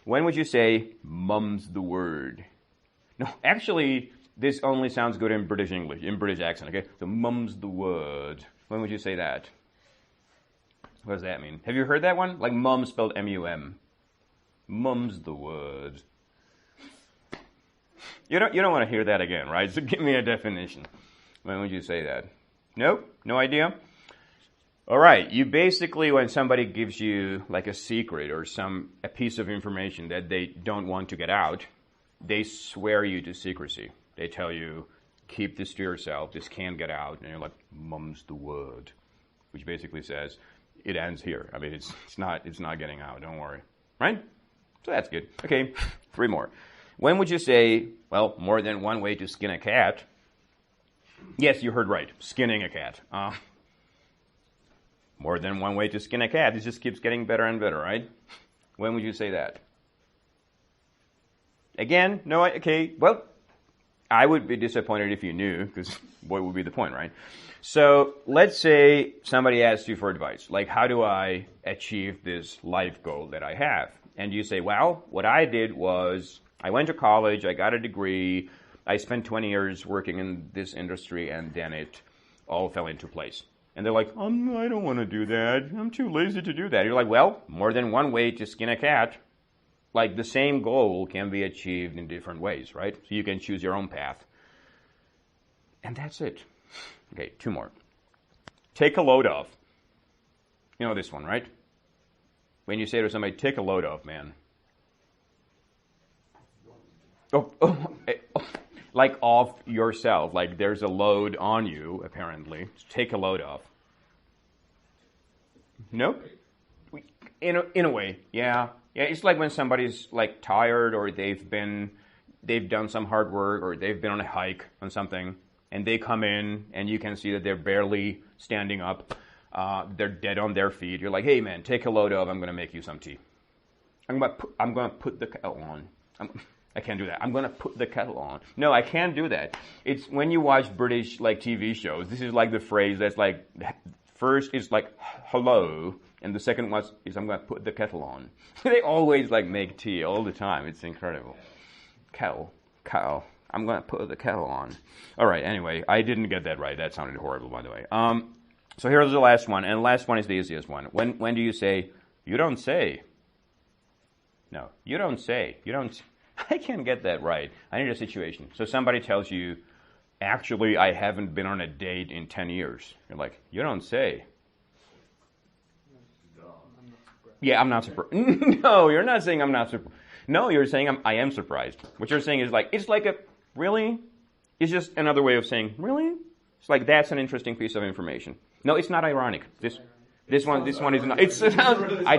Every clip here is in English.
When would you say, mum's the word? No, actually, this only sounds good in British English, in British accent, okay? So mum's the word. When would you say that? What does that mean? Have you heard that one? Like mum spelled M-U-M. Mum's the word. You don't want to hear that again, right? So give me a definition. When would you say that? Nope? No idea? All right. You basically, when somebody gives you like a secret or a piece of information that they don't want to get out, they swear you to secrecy. They tell you, keep this to yourself. This can't get out. And you're like, mum's the word, which basically says it ends here. I mean, it's not getting out. Don't worry. Right? So that's good. Okay. 3 more. When would you say, well, more than one way to skin a cat? Yes, you heard right. Skinning a cat. More than one way to skin a cat. It just keeps getting better and better, right? When would you say that? Again, no, okay, well, I would be disappointed if you knew, because what would be the point, right? So let's say somebody asks you for advice, like how do I achieve this life goal that I have? And you say, well, what I did was I went to college, I got a degree, I spent 20 years working in this industry, and then it all fell into place. And they're like, I don't want to do that. I'm too lazy to do that. You're like, well, more than one way to skin a cat. Like the same goal can be achieved in different ways, right? So you can choose your own path. And that's it. Okay, 2 more. Take a load off. You know this one, right? When you say to somebody, take a load off, man. Like off yourself. Like there's a load on you, apparently. Take a load off. Nope. In a way, yeah. Yeah, it's like when somebody's like tired or they've done some hard work or they've been on a hike on something and they come in and you can see that they're barely standing up. They're dead on their feet. You're like, hey man, take a load off. I'm going to make you some tea. I'm going to put the kettle on. I can't do that. I'm going to put the kettle on. No, I can't do that. It's when you watch British like TV shows, this is like the phrase that's like, first is like, hello. And the second one is, I'm going to put the kettle on. They always like make tea all the time. It's incredible. Kettle. I'm going to put the kettle on. All right, anyway, I didn't get that right. That sounded horrible, by the way. So here's the last one. And the last one is the easiest one. When do you say, you don't say? No, you don't say. You don't. I can't get that right. I need a situation. So somebody tells you, actually, I haven't been on a date in 10 years. You're like, you don't say. Yeah, I'm not surprised. No, you're not saying I'm not surprised. No, you're saying I am surprised. What you're saying is like, it's like really? It's just another way of saying, really? It's like, that's an interesting piece of information. No, it's not ironic. This one is not. I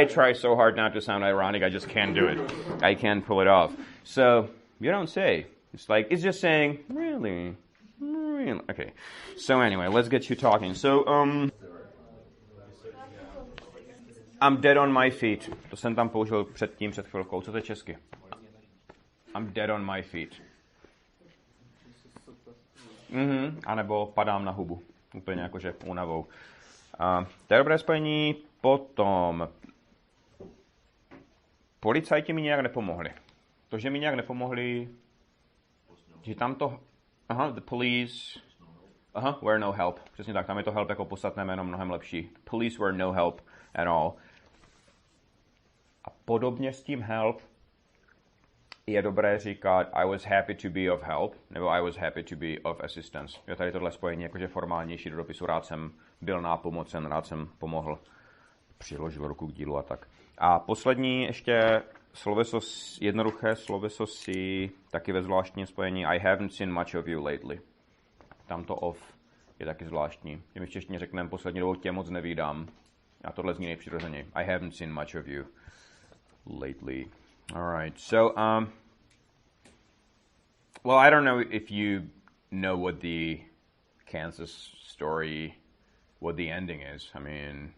try so hard not to sound ironic, I just can't do it. I can't pull it off. So, you don't say. It's like, it's just saying, really? Really? Okay. So anyway, let's get you talking. So, I'm dead on my feet. To jsem tam použil před chvilkou. Co to je česky? I'm dead on my feet. A nebo padám na hubu. Úplně jakože únavou. To je dobré spojení. Potom policajti mi nějak nepomohli. To, že mi nějak nepomohli, že tam to... the police... were no help. Přesně tak, tam je to help jako podstatné jméno mnohem lepší. Police were no help at all. A podobně s tím help je dobré říkat I was happy to be of help, nebo I was happy to be of assistance. Je tady tohle spojení jakože formálnější do dopisu. Rád jsem byl nápomocen, rád jsem pomohl, přiložil ruku k dílu a tak. A poslední ještě sloveso, jednoduché sloveso si, taky ve zvláštním spojení I haven't seen much of you lately. Tam to of je taky zvláštní. Když v češtině řekneme poslední dobou tě moc nevídám. A tohle zní nejpřirozeněji. I haven't seen much of you lately. All right. So, well, I don't know if you know what the Kansas story, what the ending is. I mean,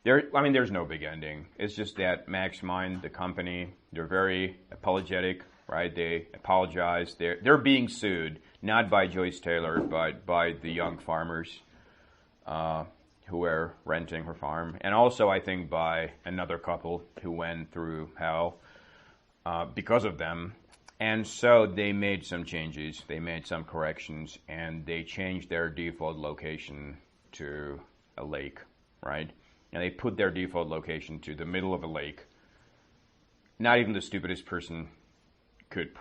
there's no big ending. It's just that Max Mind, the company, they're very apologetic, right? They apologize. They're being sued, not by Joyce Taylor, but by the young farmers, who were renting her farm, and also I think by another couple who went through hell because of them. And so they made some changes, they made some corrections, and they changed their default location to a lake, right? And they put their default location to the middle of a lake. Not even the stupidest person could,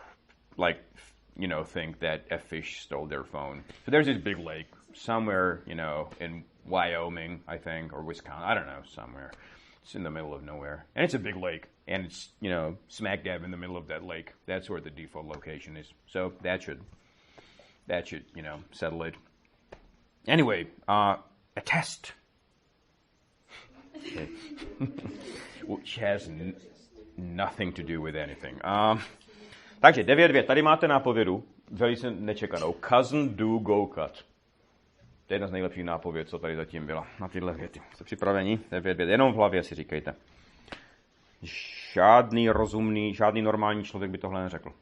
think that a fish stole their phone. So there's this big lake somewhere, in Wyoming, I think, or Wisconsin, I don't know, somewhere. It's in the middle of nowhere. And it's a big lake, and it's, smack dab in the middle of that lake. That's where the default location is. So that should, settle it. Anyway, a test. Okay. Which has nothing to do with anything. Takže 9.2. Tady máte nápovědu, velice nečekanou. Cousin do go cut. To je jedna z nejlepších nápověd, co tady zatím byla. Na tyhle věty. Jste připraveni? 9.2. Jenom v hlavě si říkejte. Žádný rozumný, žádný normální člověk by tohle neřekl.